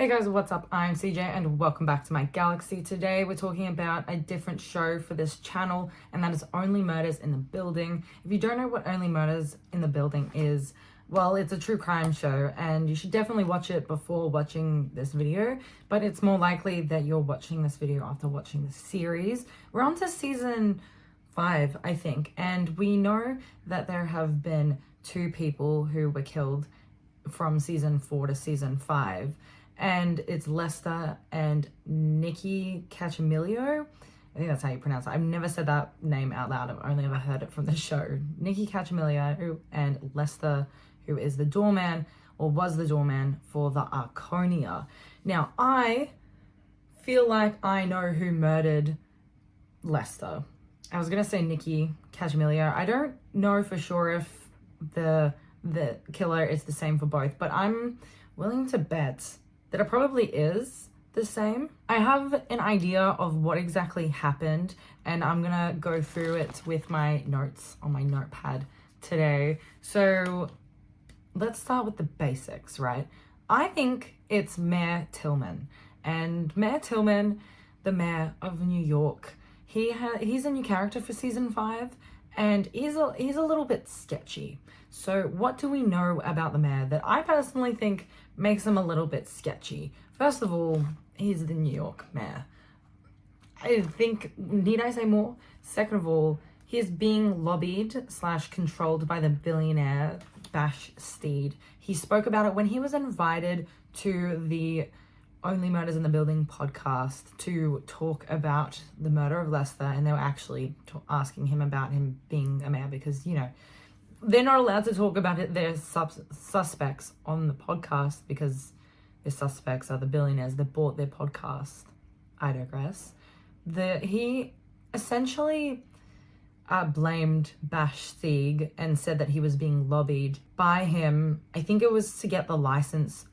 Hey guys, what's up? I'm CJ and welcome back to my galaxy. Today we're talking about a different show for this channel, and that is Only Murders in the Building. If you don't know what Only Murders in the Building is, well, it's a true crime show and you should definitely watch it before watching this video, but it's more likely that you're watching this video after watching the series. We're on to season 5, I think, and we know that there have been 2 people who were killed from season 4 to season 5. And it's Lester and Nikki Cachamilio. I think that's how you pronounce it. I've never said that name out loud. I've only ever heard it from the show. Nikki Cachamilio and Lester, who is the doorman, or was the doorman for the Arconia. Now, I feel like I know who murdered Lester. I was gonna say Nikki Cachamilio. I don't know for sure if the killer is the same for both, but I'm willing to bet that it probably is the same. I have an idea of what exactly happened, and I'm gonna go through it with my notes on my notepad today. So let's start with the basics, right? I think it's Mayor Tillman, and Mayor Tillman, the mayor of New York, he's a new character for season 5, and he's a little bit sketchy. So what do we know about the mayor that I personally think makes him a little bit sketchy? First of all, he's the New York mayor. I think, need I say more? Second of all, he's being lobbied / controlled by the billionaire Bash Steed. He spoke about it when he was invited to the Only Murders in the Building podcast to talk about the murder of Lester, and they were actually asking him about him being a mayor because, you know, they're not allowed to talk about their suspects on the podcast because their suspects are the billionaires that bought their podcast. I digress. He essentially blamed Bash Steed and said that he was being lobbied by him. I think it was to get the license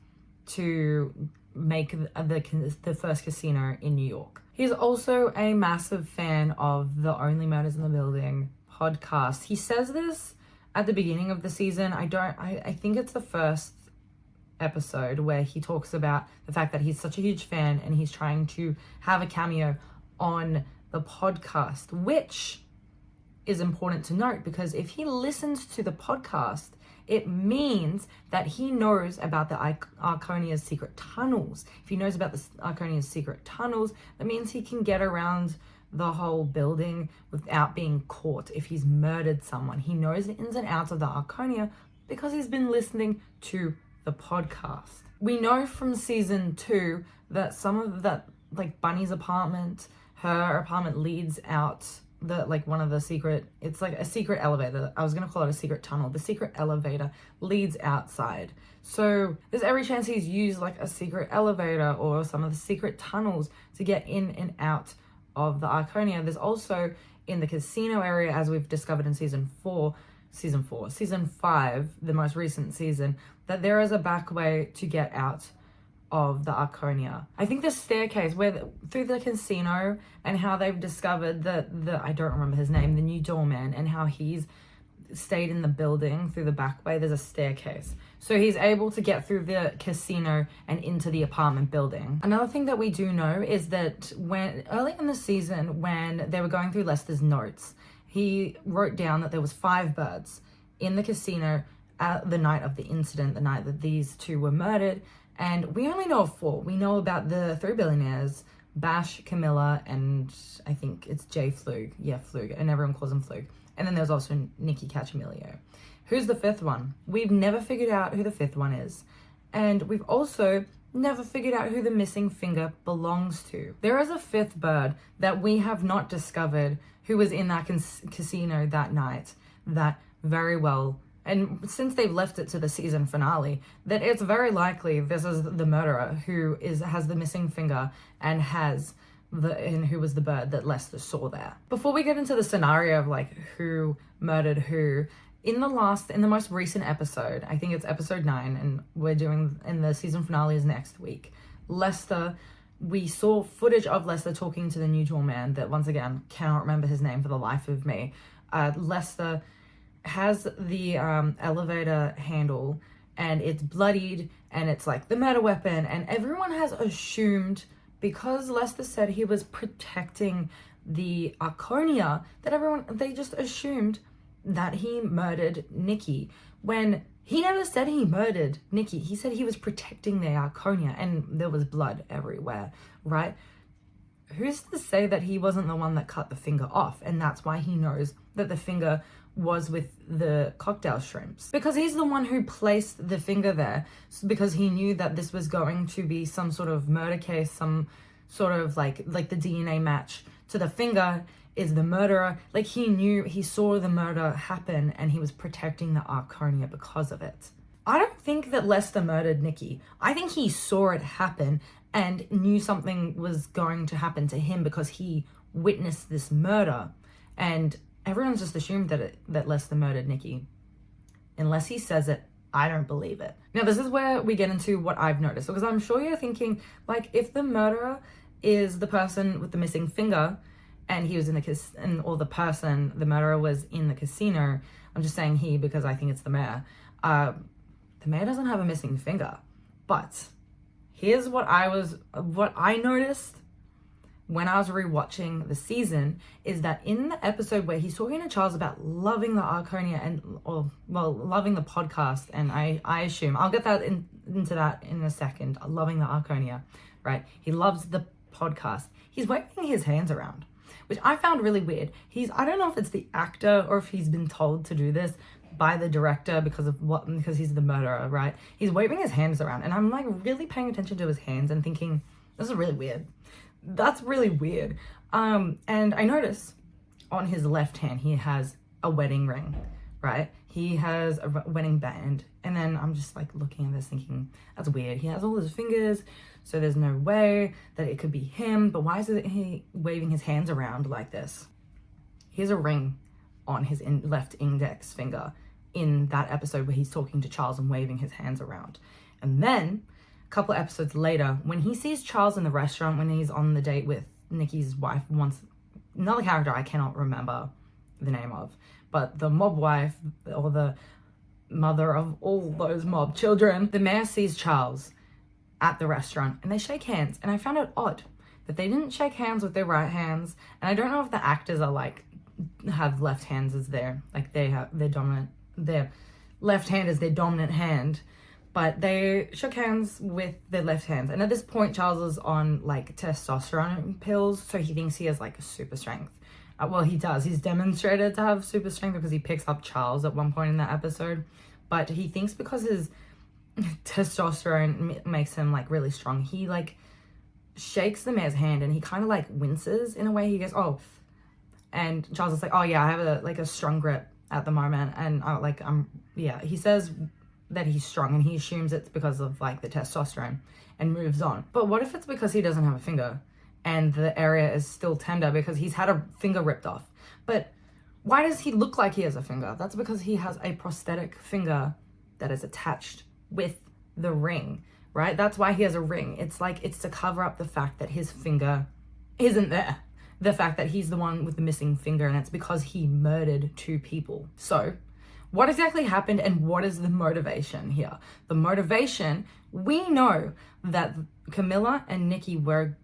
to make the first casino in New York. He's also a massive fan of the Only Murders in the Building podcast. He says this at the beginning of the season. I think it's the first episode where he talks about the fact that he's such a huge fan and he's trying to have a cameo on the podcast, which is important to note because if he listens to the podcast, it means that he knows about the Arconia's secret tunnels. If he knows about the Arconia's secret tunnels, that means he can get around the whole building without being caught if he's murdered someone. He knows the ins and outs of the Arconia because he's been listening to the podcast. We know from season 2 that some of that, like Bunny's apartment, her apartment leads out one of the secret, it's like a secret elevator. I was gonna call it a secret tunnel. The secret elevator leads outside. So there's every chance he's used like a secret elevator or some of the secret tunnels to get in and out of the Arconia. There's also in the casino area, as we've discovered in season 5, the most recent season, that there is a back way to get out of the Arconia. I think the staircase through the casino, and how they've discovered that I don't remember his name, the new doorman, and how he's stayed in the building through the back way. There's a staircase, so he's able to get through the casino and into the apartment building. Another thing that we do know is that when early in the season, when they were going through Lester's notes, he wrote down that there was 5 birds in the casino at the night of the incident, the night that these 2 were murdered. And we only know of 4. We know about the 3 billionaires, Bash, Camilla, and I think it's Jay Flug. Yeah, Flug, and everyone calls him Flug. And then there's also Nikki Cachamilio. Who's the 5th one? We've never figured out who the 5th one is. And we've also never figured out who the missing finger belongs to. There is a 5th bird that we have not discovered who was in that casino that night that very well, and since they've left it to the season finale, that it's very likely this is the murderer who has the missing finger and who was the bird that Lester saw there. Before we get into the scenario of like who murdered who, in the most recent episode, I think it's episode 9, and the season finale is next week, we saw footage of Lester talking to the new doorman that, once again, cannot remember his name for the life of me. Lester has the elevator handle and it's bloodied and it's like the murder weapon, and everyone has assumed, because Lester said he was protecting the Arconia, that they just assumed that he murdered Nikki, when he never said he murdered Nikki. He said he was protecting the Arconia, and there was blood everywhere, right? Who's to say that he wasn't the one that cut the finger off, and that's why he knows that the finger was with the cocktail shrimps? Because he's the one who placed the finger there, because he knew that this was going to be some sort of murder case, some sort of like the DNA match to the finger is the murderer. Like, he knew, he saw the murder happen, and he was protecting the Arconia because of it. I don't think that Lester murdered Nikki. I think he saw it happen and knew something was going to happen to him because he witnessed this murder, and everyone's just assumed that Lester murdered Nikki. Unless he says it, I don't believe it. Now, this is where we get into what I've noticed, because I'm sure you're thinking, like, if the murderer is the person with the missing finger, and he was in the murderer was in the casino, I'm just saying he because I think it's the mayor. The mayor doesn't have a missing finger. But here's what I noticed when I was rewatching the season, is that in the episode where he's talking to Charles about loving the Arconia loving the podcast, and I assume I'll get that into that in a second, loving the Arconia, right? He loves the podcast. He's waving his hands around, which I found really weird. I don't know if it's the actor or if he's been told to do this by the director because he's the murderer, right? He's waving his hands around, and I'm like really paying attention to his hands and thinking, this is really weird. That's really weird. And I notice on his left hand, he has a wedding ring, right? He has a wedding band. And then I'm just like looking at this thinking, that's weird. He has all his fingers, so there's no way that it could be him. But why is he waving his hands around like this? Here's a ring on his left index finger in that episode where he's talking to Charles and waving his hands around. And then a couple of episodes later, when he sees Charles in the restaurant, when he's on the date with Nikki's wife, another character I cannot remember the name of, but the mob wife, or the mother of all those mob children, the mayor sees Charles at the restaurant and they shake hands. And I found it odd that they didn't shake hands with their right hands. And I don't know if the actors are have left hands as their left hand is their dominant hand, but they shook hands with their left hands. And at this point, Charles is on testosterone pills, so he thinks he has super strength. Well, he does. He's demonstrated to have super strength because he picks up Charles at one point in that episode. But he thinks because his testosterone makes him really strong, he shakes the mayor's hand and he kind of winces in a way. He goes, oh, and Charles is like, oh yeah, I have a strong grip at the moment, and he says that he's strong, and he assumes it's because of the testosterone and moves on. But what if it's because he doesn't have a finger and the area is still tender because he's had a finger ripped off? But why does he look like he has a finger? That's because he has a prosthetic finger that is attached with the ring, right? That's why he has a ring. It's to cover up the fact that his finger isn't there. The fact that he's the one with the missing finger, and it's because he murdered 2 people. So what exactly happened, and what is the motivation here? The motivation, we know that Camilla and Nikki were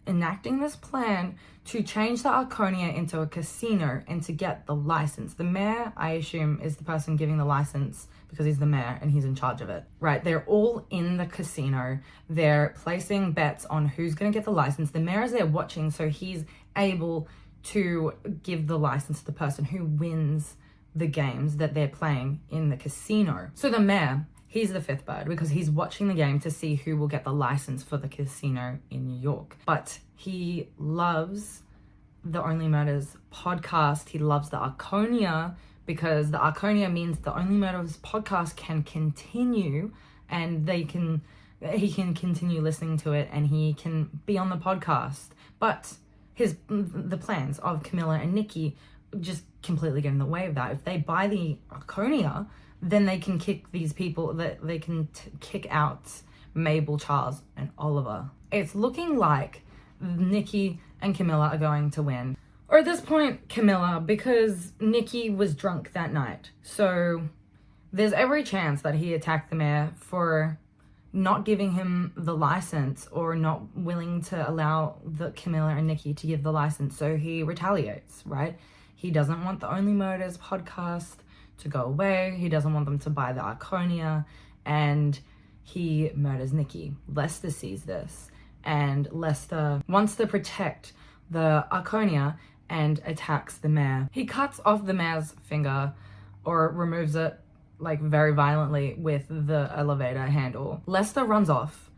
enacting this plan to change the Arconia into a casino and to get the license. The mayor, I assume, is the person giving the license because he's the mayor and he's in charge of it, right? They're all in the casino. They're placing bets on who's going to get the license. The mayor is there watching, so he's able to give the license to the person who wins the games that they're playing in the casino. So the mayor, he's the 5th bird because he's watching the game to see who will get the license for the casino in New York. But he loves the Only Murders podcast. He loves the Arconia because the Arconia means the Only Murders podcast can continue, and he can continue listening to it, and he can be on the podcast. But the plans of Camilla and Nikki just completely get in the way of that. If they buy the Arconia, then they can kick these people, that they can kick out Mabel, Charles, and Oliver. It's looking like Nikki and Camilla are going to win. Or at this point, Camilla, because Nikki was drunk that night. So there's every chance that he attacked the mayor for not giving him the license or not willing to allow the Camilla and Nikki to give the license. So he retaliates, right? He doesn't want the Only Murders podcast to go away. He doesn't want them to buy the Arconia, and he murders Nikki. Lester sees this, and Lester wants to protect the Arconia and attacks the mayor. He cuts off the mayor's finger, or removes it like very violently with the elevator handle. Lester runs off,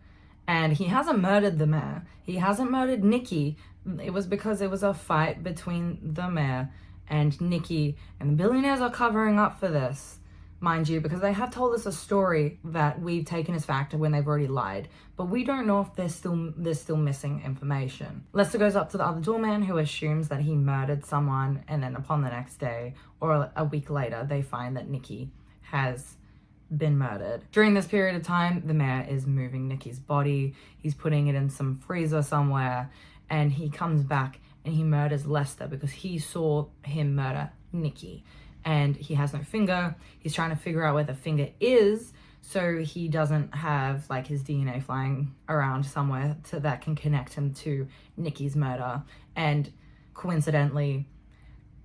and he hasn't murdered the mayor. He hasn't murdered Nikki. It was because it was a fight between the mayor and Nikki, and the billionaires are covering up for this, mind you, because they have told us a story that we've taken as fact when they've already lied, but we don't know if there's still missing information. Lester goes up to the other doorman, who assumes that he murdered someone, and then upon the next day or a week later, they find that Nikki has been murdered. During this period of time, the mayor is moving Nikki's body. He's putting it in some freezer somewhere, and he comes back and he murders Lester because he saw him murder Nikki, and he has no finger. He's trying to figure out where the finger is, so he doesn't have like his DNA flying around somewhere that can connect him to Nikki's murder. And coincidentally,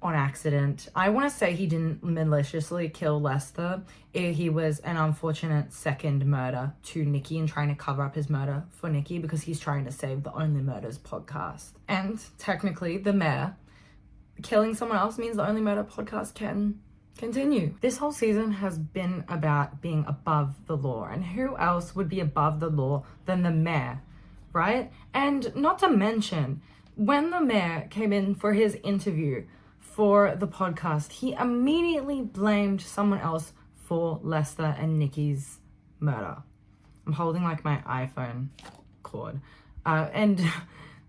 on accident, I want to say he didn't maliciously kill Lester. He was an unfortunate second murder to Nikki and trying to cover up his murder for Nikki because he's trying to save the Only Murders podcast. And technically, the mayor killing someone else means the Only Murder podcast can continue. This whole season has been about being above the law, and who else would be above the law than the mayor, right? And not to mention, when the mayor came in for his interview for the podcast, he immediately blamed someone else for Lester and Nikki's murder. I'm holding like my iPhone cord, and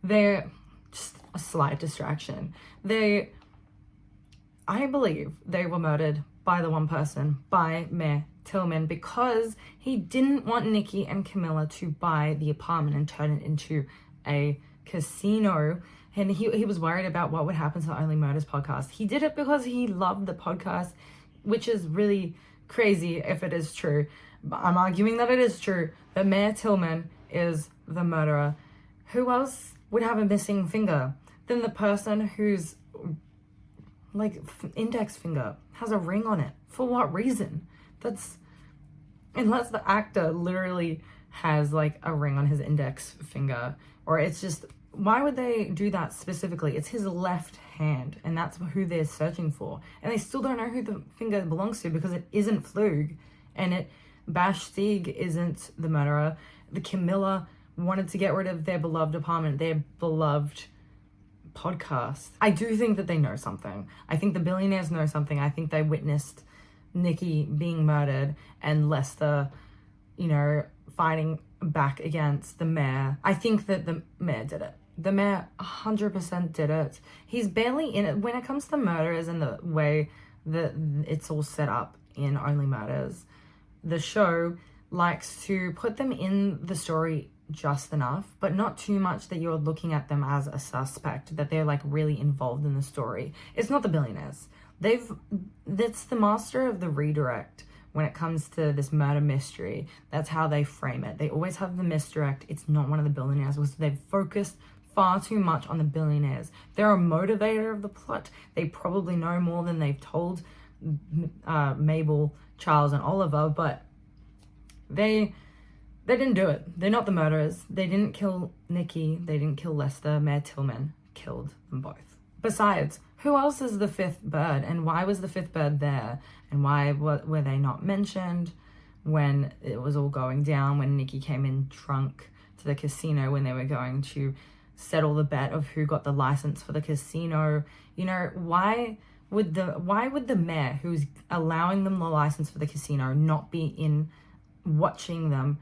they're just a slight distraction. I believe they were murdered by the one person, by Mayor Tillman, because he didn't want Nikki and Camilla to buy the apartment and turn it into a casino. And he was worried about what would happen to the Only Murders podcast. He did it because he loved the podcast, which is really crazy if it is true. But I'm arguing that it is true, that Mayor Tillman is the murderer. Who else would have a missing finger than the person whose like index finger has a ring on it? For what reason? Unless the actor literally has like a ring on his index finger, or it's just, why would they do that specifically? It's his left hand, and that's who they're searching for. And they still don't know who the finger belongs to because it isn't Flug, and Bash Sieg isn't the murderer. The Camilla wanted to get rid of their beloved apartment, their beloved podcast. I do think that they know something. I think the billionaires know something. I think they witnessed Nikki being murdered and Lester, fighting back against the mayor. I think that the mayor did it. The mayor 100% did it. He's barely in it. When it comes to murders and the way that it's all set up in Only Murders, the show likes to put them in the story just enough, but not too much that you're looking at them as a suspect, that they're like really involved in the story. It's not the billionaires. That's the master of the redirect when it comes to this murder mystery. That's how they frame it. They always have the misdirect. It's not one of the billionaires, because they've focused far too much on the billionaires. They're a motivator of the plot. They probably know more than they've told Mabel, Charles, and Oliver, but they didn't do it. They're not the murderers. They didn't kill Nikki. They didn't kill Lester. Mayor Tillman killed them both. Besides, who else is the fifth bird? And why was the fifth bird there? And why were they not mentioned when it was all going down, when Nikki came in drunk to the casino, when they were going to settle the bet of who got the license for the casino? Why would the mayor, who's allowing them the license for the casino, not be in watching them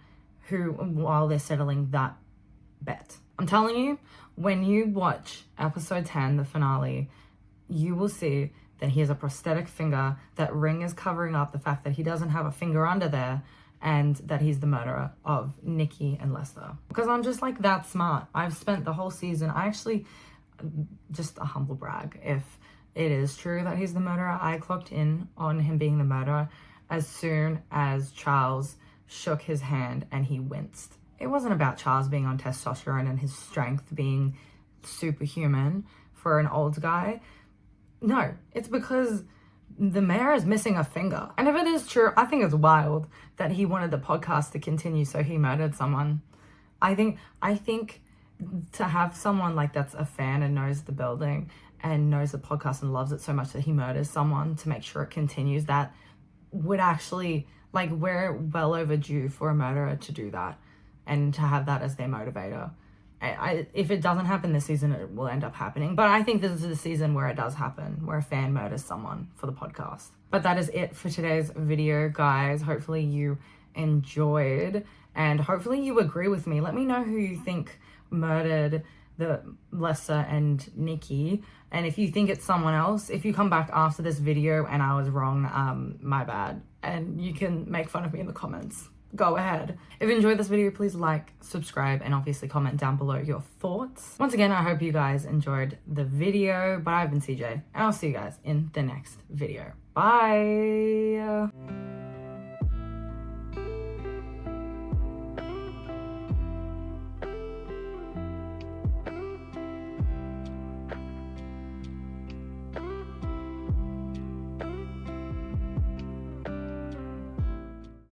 while they're settling that bet? I'm telling you, when you watch episode 10, the finale, you will see that he has a prosthetic finger. That ring is covering up the fact that he doesn't have a finger under there, and that he's the murderer of Nikki and Lester. Because I'm just like that smart. I've spent the whole season, just a humble brag, if it is true that he's the murderer, I clocked in on him being the murderer as soon as Charles shook his hand and he winced. It wasn't about Charles being on testosterone and his strength being superhuman for an old guy. No, it's because the mayor is missing a finger. And if it is true, I think it's wild that he wanted the podcast to continue, so he murdered someone. I think to have someone like that's a fan and knows the building and knows the podcast and loves it so much that he murders someone to make sure it continues, that would actually, like, we're well overdue for a murderer to do that and to have that as their motivator. If it doesn't happen this season, it will end up happening. But I think this is the season where it does happen, where a fan murders someone for the podcast. But that is it for today's video, guys. Hopefully you enjoyed, and hopefully you agree with me. Let me know who you think murdered the Lester and Nikki, and if you think it's someone else. If you come back after this video and I was wrong, my bad, and you can make fun of me in the comments. Go ahead. If you enjoyed this video, please like, subscribe, and obviously comment down below your thoughts. Once again, I hope you guys enjoyed the video, but I've been CJ, and I'll see you guys in the next video. Bye.